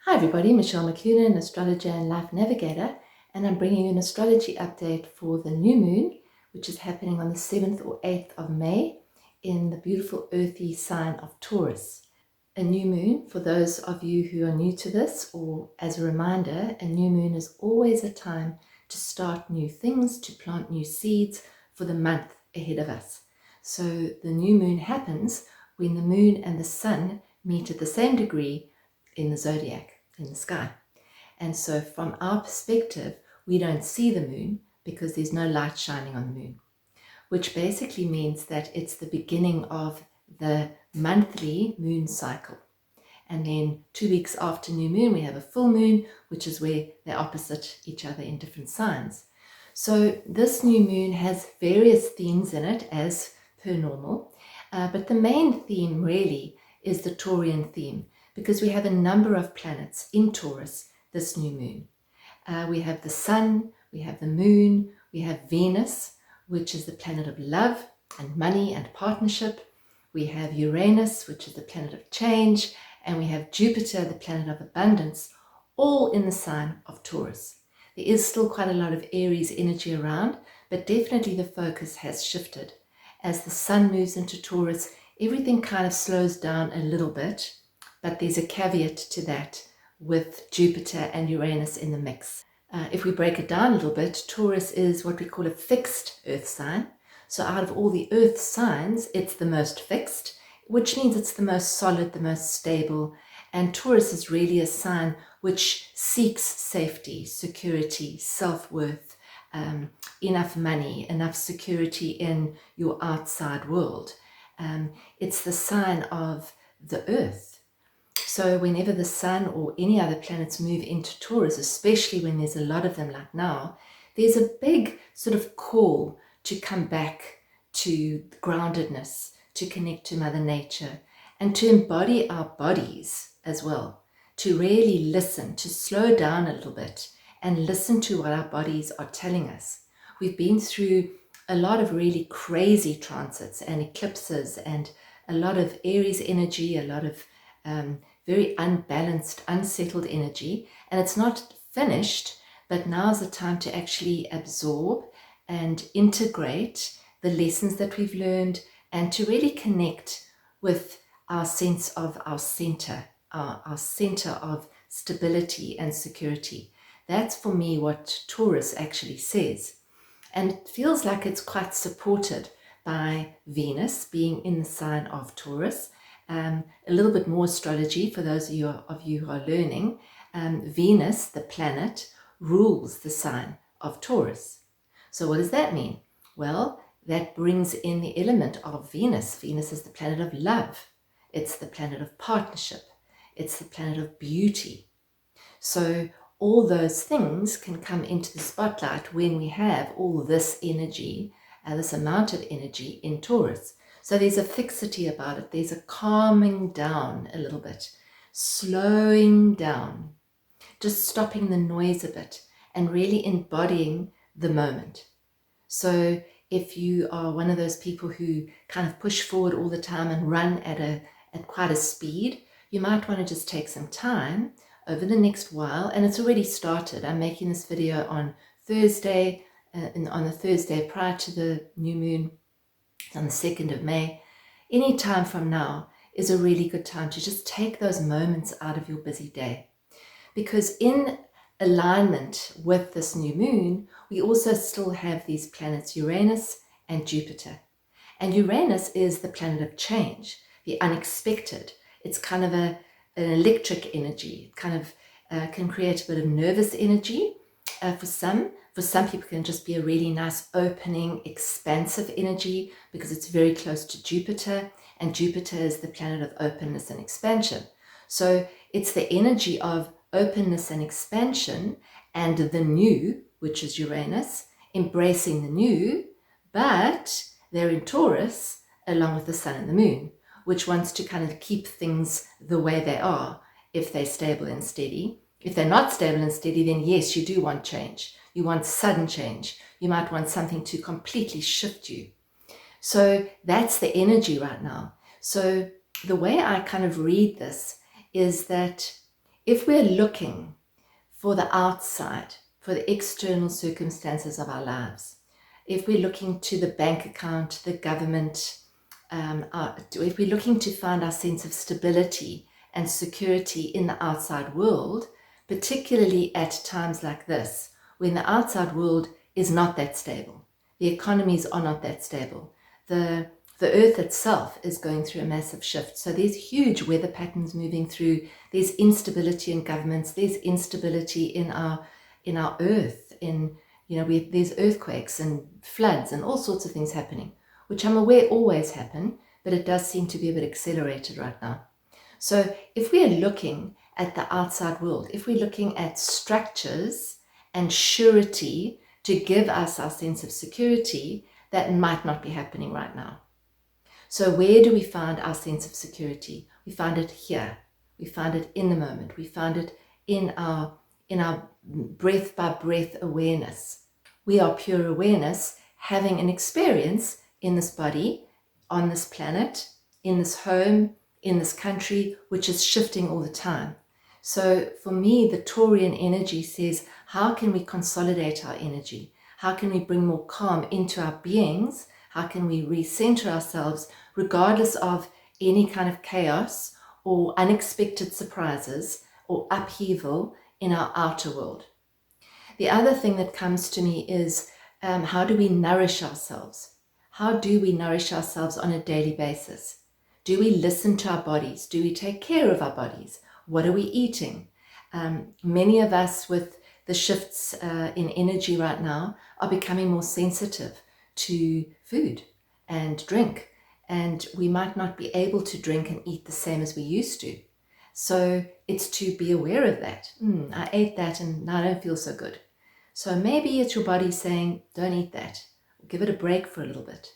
Hi everybody, Michelle McClunan, Astrologer and Life Navigator, and I'm bringing you an astrology update for the new moon, which is happening on the 7th or 8th of May in the beautiful earthy sign of Taurus. A new moon, for those of you who are new to this, or as a reminder, a new moon is always a time to start new things, to plant new seeds for the month ahead of us. So the new moon happens when the moon and the sun meet at the same degree in the zodiac, in the sky. And so from our perspective, we don't see the moon because there's no light shining on the moon, which basically means that it's the beginning of the monthly moon cycle. And then 2 weeks after new moon, we have a full moon, which is where they're opposite each other in different signs. So this new moon has various themes in it as per normal, but the main theme really is the Taurean theme, because we have a number of planets in Taurus this new moon. We have the sun, we have the moon, we have Venus, which is the planet of love and money and partnership. We have Uranus, which is the planet of change, and we have Jupiter, the planet of abundance, all in the sign of Taurus. There is still quite a lot of Aries energy around, but definitely the focus has shifted. As the sun moves into Taurus, everything kind of slows down a little bit, but there's a caveat to that with Jupiter and Uranus in the mix. If we break it down a little bit, Taurus is what we call a fixed earth sign. So out of all the earth signs, it's the most fixed, which means it's the most solid, the most stable. And Taurus is really a sign which seeks safety, security, self-worth, enough money, enough security in your outside world. It's the sign of the earth. So whenever the sun or any other planets move into Taurus, especially when there's a lot of them like now, there's a big sort of call to come back to groundedness, to connect to Mother Nature, and to embody our bodies as well, to really listen, to slow down a little bit and listen to what our bodies are telling us. We've been through a lot of really crazy transits and eclipses and a lot of Aries energy, a lot of very unbalanced, unsettled energy, and it's not finished, but now's the time to actually absorb and integrate the lessons that we've learned and to really connect with our sense of our center, our center of stability and security. That's for me what Taurus actually says. And it feels like it's quite supported by Venus being in the sign of Taurus. A little bit more astrology for those of you who are learning. Venus, the planet, rules the sign of Taurus. So what does that mean? Well, that brings in the element of Venus. Venus is the planet of love. It's the planet of partnership. It's the planet of beauty. So all those things can come into the spotlight when we have all this energy, this amount of energy in Taurus. So there's a fixity about it. There's a calming down a little bit, slowing down, just stopping the noise a bit and really embodying the moment. So if you are one of those people who kind of push forward all the time and run at quite a speed, you might want to just take some time over the next while. And it's already started. I'm making this video on Thursday, on the Thursday prior to the new moon, on the 2nd of May. Any time from now is a really good time to just take those moments out of your busy day. Because in alignment with this new moon, we also still have these planets, Uranus and Jupiter. And Uranus is the planet of change, the unexpected. It's kind of an electric energy. It kind of can create a bit of nervous energy for some. For some people, it can just be a really nice opening, expansive energy because it's very close to Jupiter, and Jupiter is the planet of openness and expansion. So it's the energy of openness and expansion and the new, which is Uranus, embracing the new, but they're in Taurus along with the sun and the moon, which wants to kind of keep things the way they are if they're stable and steady. If they're not stable and steady, then yes, you do want change. You want sudden change. You might want something to completely shift you. So that's the energy right now. So the way I kind of read this is that If we're looking for the outside, for the external circumstances of our lives, if we're looking to the bank account, the government, if we're looking to find our sense of stability and security in the outside world, particularly at times like this, when the outside world is not that stable, the economies are not that stable, the earth itself is going through a massive shift. So there's huge weather patterns moving through, there's instability in governments, there's instability in our earth, there's earthquakes and floods and all sorts of things happening, which I'm aware always happen, but it does seem to be a bit accelerated right now. So if we are looking at the outside world, if we're looking at structures and surety to give us our sense of security, that might not be happening right now. So where do we find our sense of security? We find it here. We find it in the moment. We find it in our breath by breath awareness. We are pure awareness, having an experience in this body, on this planet, in this home, in this country, which is shifting all the time. So for me, the Taurean energy says, how can we consolidate our energy? How can we bring more calm into our beings? How can we recenter ourselves regardless of any kind of chaos or unexpected surprises or upheaval in our outer world? The other thing that comes to me is how do we nourish ourselves? How do we nourish ourselves on a daily basis? Do we listen to our bodies? Do we take care of our bodies? What are we eating? Many of us with the shifts in energy right now are becoming more sensitive to food and drink, and we might not be able to drink and eat the same as we used to. So it's to be aware of that. I ate that and now I don't feel so good. So maybe it's your body saying, don't eat that. Give it a break for a little bit.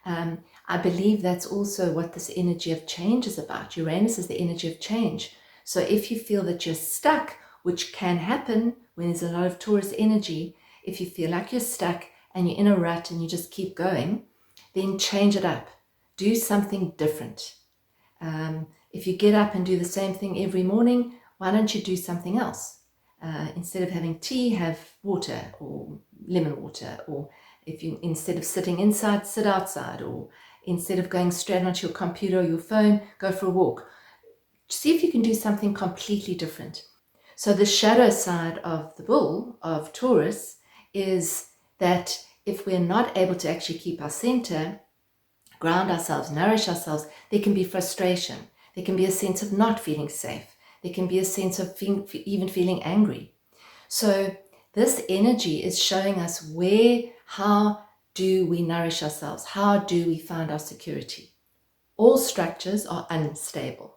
I believe that's also what this energy of change is about. Uranus is the energy of change. So if you feel that you're stuck, which can happen when there's a lot of Taurus energy, if you feel like you're stuck and you're in a rut and you just keep going, then change it up. Do something different. If you get up and do the same thing every morning, why don't you do something else? Instead of having tea, have water or lemon water. Or if you, instead of sitting inside, sit outside. Or instead of going straight onto your computer or your phone, go for a walk. See if you can do something completely different. So the shadow side of the bull, of Taurus, is that if we're not able to actually keep our center, ground ourselves, nourish ourselves, there can be frustration. There can be a sense of not feeling safe. There can be a sense of even feeling angry. So this energy is showing us how do we nourish ourselves? How do we find our security? All structures are unstable.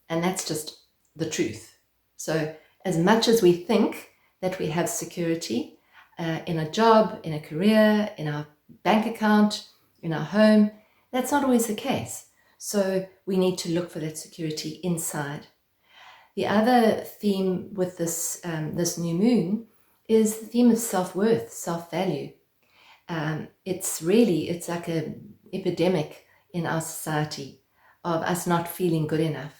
And that's just the truth. So as much as we think that we have security in a job, in a career, in our bank account, in our home, that's not always the case. So we need to look for that security inside. The other theme with this new moon is the theme of self-worth, self-value. It's like an epidemic in our society of us not feeling good enough.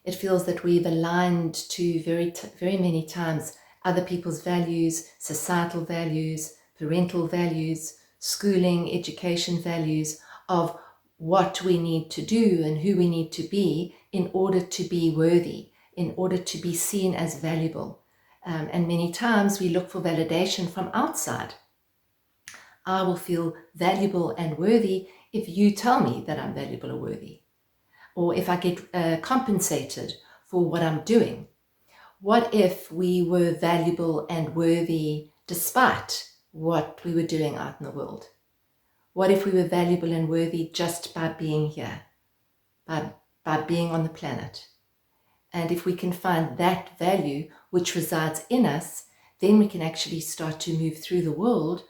It feels that we've aligned to very many times other people's values, societal values, parental values, schooling, education values of what we need to do and who we need to be in order to be worthy, in order to be seen as valuable. And many times we look for validation from outside. I will feel valuable and worthy if you tell me that I'm valuable or worthy, or if I get compensated for what I'm doing. What if we were valuable and worthy despite what we were doing out in the world? What if we were valuable and worthy just by being here, by being on the planet? And if we can find that value which resides in us, then we can actually start to move through the world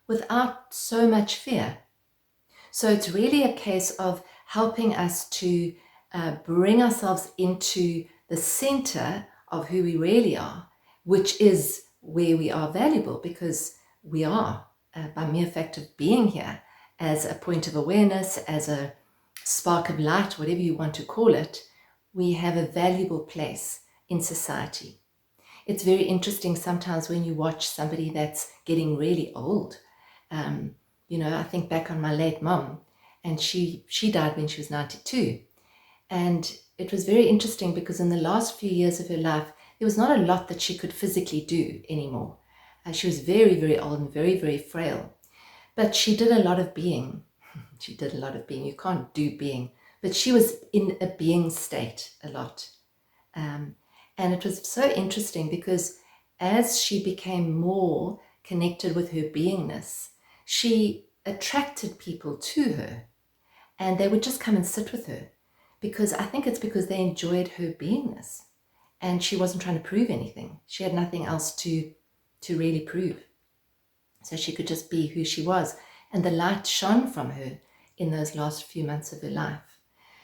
without so much fear. So it's really a case of helping us to bring ourselves into the center of who we really are, which is where we are valuable, because we are, by mere fact of being here, as a point of awareness, as a spark of light, whatever you want to call it, we have a valuable place in society. It's very interesting sometimes when you watch somebody that's getting really old. I think back on my late mom, and she died when she was 92. And it was very interesting because in the last few years of her life, there was not a lot that she could physically do anymore. She was very, very old and very, very frail. But she did a lot of being. She did a lot of being. You can't do being. But she was in a being state a lot. And it was so interesting because as she became more connected with her beingness, she attracted people to her. And they would just come and sit with her. Because I think it's because they enjoyed her beingness. And she wasn't trying to prove anything. She had nothing else to really prove. So she could just be who she was. And the light shone from her in those last few months of her life.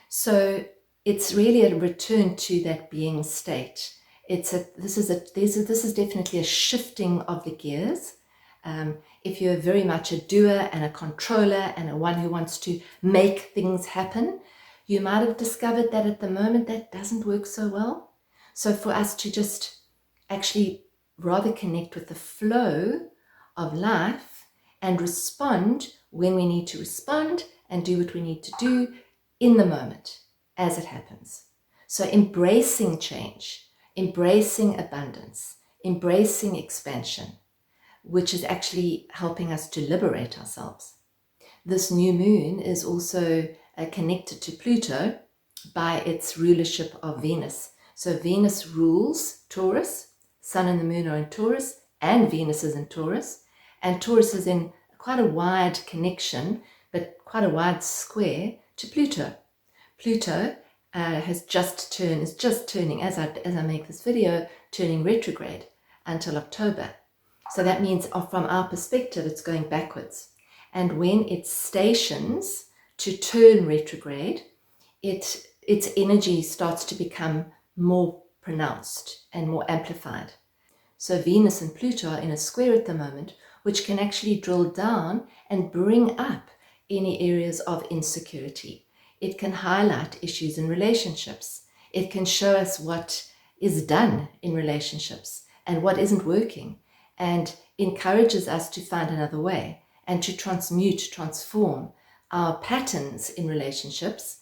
So it's really a return to that being state. This is definitely a shifting of the gears. If you're very much a doer and a controller and a one who wants to make things happen, you might have discovered that at the moment that doesn't work so well. So for us to just actually rather connect with the flow of life and respond when we need to respond and do what we need to do in the moment as it happens. So embracing change, embracing abundance, embracing expansion, which is actually helping us to liberate ourselves. This new moon is also connected to Pluto by its rulership of Venus. So Venus rules Taurus, Sun and the Moon are in Taurus, and Venus is in Taurus. And Taurus is in quite a wide connection, but quite a wide square to Pluto. Pluto is just turning, as I make this video, turning retrograde until October. So that means from our perspective, it's going backwards. And when it stations to turn retrograde, its energy starts to become more pronounced and more amplified. So Venus and Pluto are in a square at the moment, which can actually drill down and bring up any areas of insecurity. It can highlight issues in relationships. It can show us what is done in relationships and what isn't working, and encourages us to find another way and to transform our patterns in relationships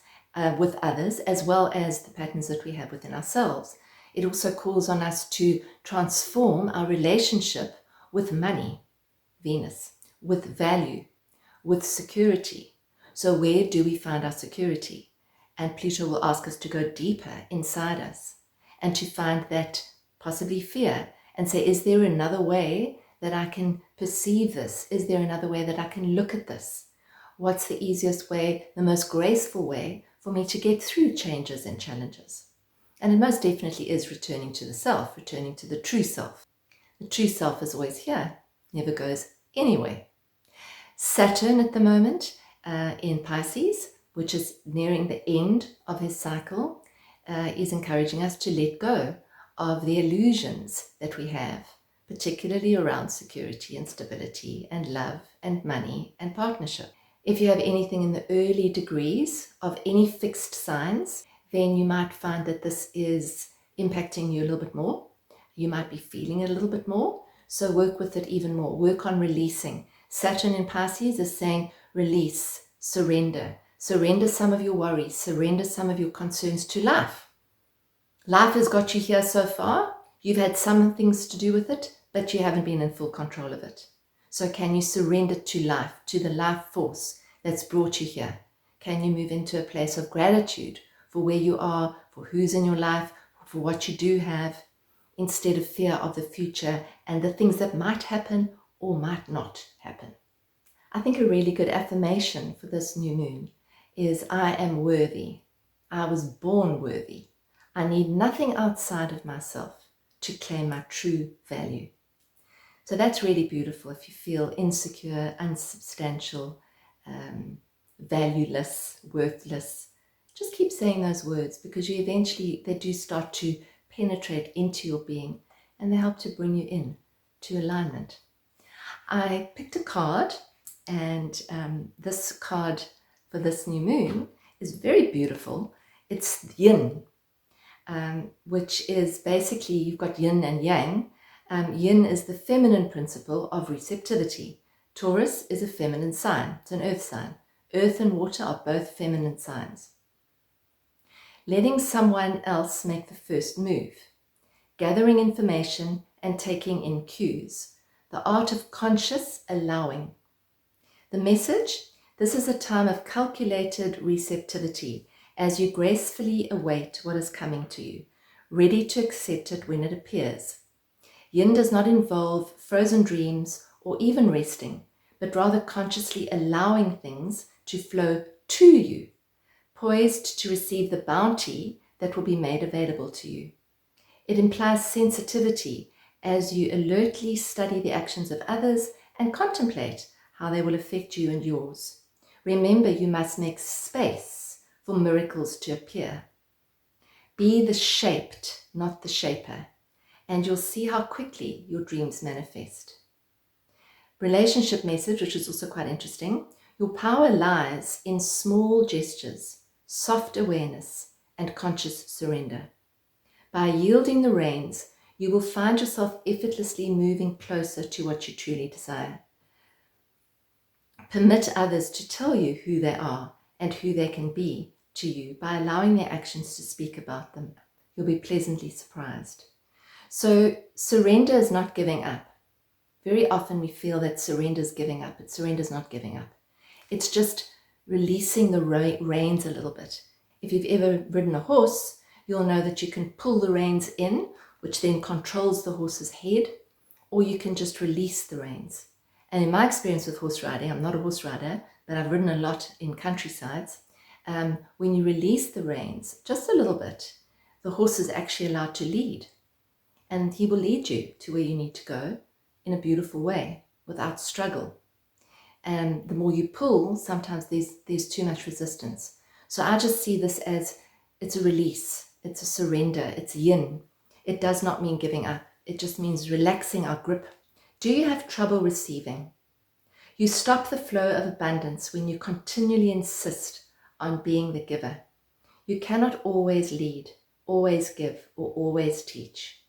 with others, as well as the patterns that we have within ourselves. It also calls on us to transform our relationship with money, Venus, with value, with security. So where do we find our security? And Pluto will ask us to go deeper inside us and to find that possibly fear and say, is there another way that I can perceive this? Is there another way that I can look at this? What's the easiest way, the most graceful way for me to get through changes and challenges? And it most definitely is returning to the self, returning to the true self. The true self is always here, never goes anywhere. Saturn at the moment in Pisces, which is nearing the end of his cycle, is encouraging us to let go of the illusions that we have, particularly around security and stability and love and money and partnership. If you have anything in the early degrees of any fixed signs, then you might find that this is impacting you a little bit more. You might be feeling it a little bit more. So work with it even more. Work on releasing. Saturn in Pisces is saying release, surrender. Surrender some of your worries. Surrender some of your concerns to life. Life has got you here so far. You've had some things to do with it, but you haven't been in full control of it. So can you surrender to life, to the life force that's brought you here? Can you move into a place of gratitude for where you are, for who's in your life, for what you do have, instead of fear of the future and the things that might happen or might not happen? I think a really good affirmation for this new moon is, I am worthy. I was born worthy. I need nothing outside of myself to claim my true value. So that's really beautiful. If you feel insecure, unsubstantial, valueless, worthless, just keep saying those words, because they do start to penetrate into your being, and they help to bring you in to alignment. I picked a card, and this card for this new moon is very beautiful. It's yin. which is basically, you've got yin and yang. Yin is the feminine principle of receptivity. Taurus is a feminine sign. It's an earth sign. Earth and water are both feminine signs. Letting someone else make the first move. Gathering information and taking in cues. The art of conscious allowing. The message: this is a time of calculated receptivity as you gracefully await what is coming to you, ready to accept it when it appears. Yin does not involve frozen dreams or even resting, but rather consciously allowing things to flow to you, poised to receive the bounty that will be made available to you. It implies sensitivity as you alertly study the actions of others and contemplate how they will affect you and yours. Remember, you must make space for miracles to appear. Be the shaped, not the shaper, and you'll see how quickly your dreams manifest. Relationship message, which is also quite interesting. Your power lies in small gestures, soft awareness, and conscious surrender. By yielding the reins, you will find yourself effortlessly moving closer to what you truly desire. Permit others to tell you who they are and who they can be to you by allowing their actions to speak about them. You'll be pleasantly surprised. So surrender is not giving up. Very often we feel that surrender is giving up, but surrender is not giving up. It's just releasing the reins a little bit. If you've ever ridden a horse, you'll know that you can pull the reins in, which then controls the horse's head, or you can just release the reins. And in my experience with horse riding, I'm not a horse rider, but I've ridden a lot in countrysides. When you release the reins just a little bit, the horse is actually allowed to lead. And he will lead you to where you need to go in a beautiful way without struggle. And the more you pull, sometimes there's too much resistance. So I just see this as it's a release, it's a surrender, it's yin. It does not mean giving up. It just means relaxing our grip. Do you have trouble receiving? You stop the flow of abundance when you continually insist on being the giver. You cannot always lead, always give, or always teach.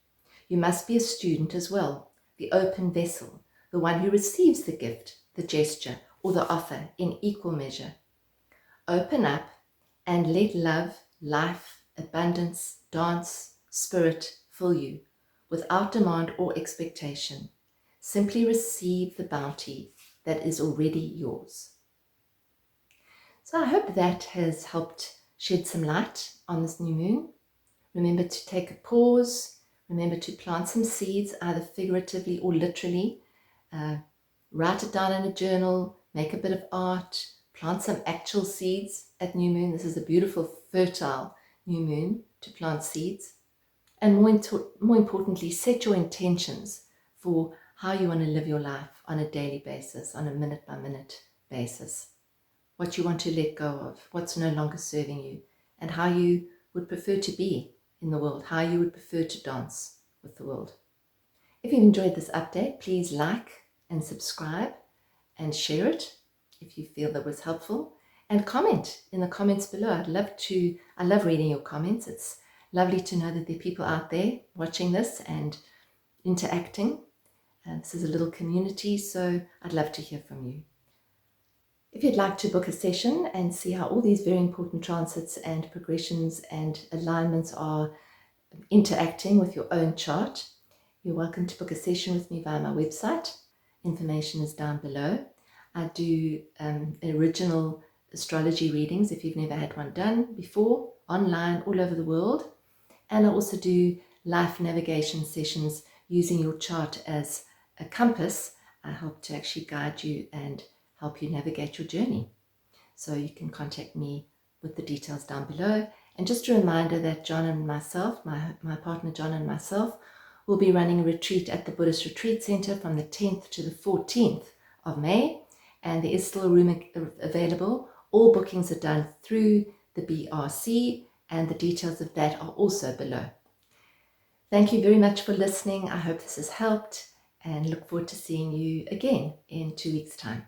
You must be a student as well, the open vessel, the one who receives the gift, the gesture, or the offer in equal measure. Open up and let love, life, abundance, dance, spirit fill you without demand or expectation. Simply receive the bounty that is already yours. So I hope that has helped shed some light on this new moon. Remember to take a pause. Remember to plant some seeds, either figuratively or literally. Write it down in a journal, make a bit of art, plant some actual seeds at new moon. This is a beautiful, fertile new moon to plant seeds. And more importantly, set your intentions for how you want to live your life on a daily basis, on a minute-by-minute basis. What you want to let go of, what's no longer serving you, and how you would prefer to be in the world, how you would prefer to dance with the world. If you've enjoyed this update, please like and subscribe and share it if you feel that was helpful, and comment in the comments below. I love reading your comments. It's lovely to know that there are people out there watching this and interacting. This is a little community, so I'd love to hear from you. If you'd like to book a session and see how all these very important transits and progressions and alignments are interacting with your own chart, you're welcome to book a session with me via my website. Information is down below. I do original astrology readings if you've never had one done before, online all over the world. And I also do life navigation sessions using your chart as a compass. I help to actually guide you and help you navigate your journey. So you can contact me with the details down below. And just a reminder that John and myself, my partner John and myself, will be running a retreat at the Buddhist Retreat Center from the 10th to the 14th of May. And there is still a room available. All bookings are done through the BRC, and the details of that are also below. Thank you very much for listening. I hope this has helped, and look forward to seeing you again in 2 weeks' time.